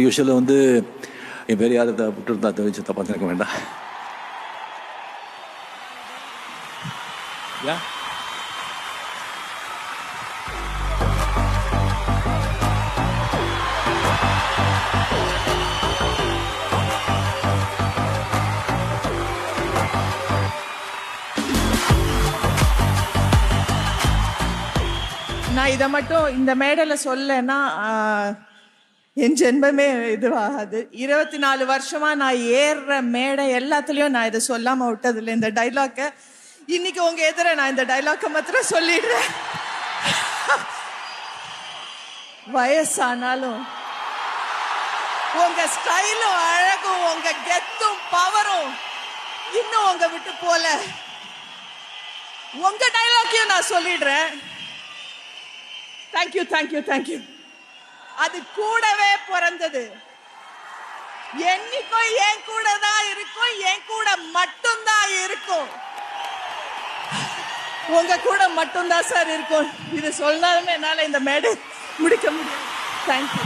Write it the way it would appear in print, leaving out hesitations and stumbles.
யூஸ்வலாக வந்து என் பேர் யார் விட்டுருந்தா தெரிவிச்சு தப்பாக நினைக்க வேண்டாம். நான் இதை மட்டும் இந்த மேடையில் சொல்லனா என் ஜென்மமே இதுவாகாது. 24 வருஷமா நான் ஏறுற மேடை எல்லாத்துலேயும் நான் இதை சொல்லாமல் விட்டதில்லை. இந்த டைலாக்கை இன்னைக்கு உங்க எதிர நான் இந்த டைலாக்கை மாத்திரம் சொல்லிடுறேன். வயசானாலும் உங்க ஸ்டைலும் அழகும் உங்க கெத்தும் பவரும் இன்னும் உங்க விட்டு போல. உங்க டைலாக்கையும் நான் சொல்லிடுறேன். Thank you thank you thank you. அது கூடவே பிறந்தது. என்னைக்கும் என் கூட தான் இருக்கும், என் கூட மட்டும்தான் இருக்கும். உங்க கூட மட்டும்தான் சார் இருக்கும். இது சொன்னாலுமே என்னால இந்த மேடை முடிக்க முடியும். தேங்க்யூ.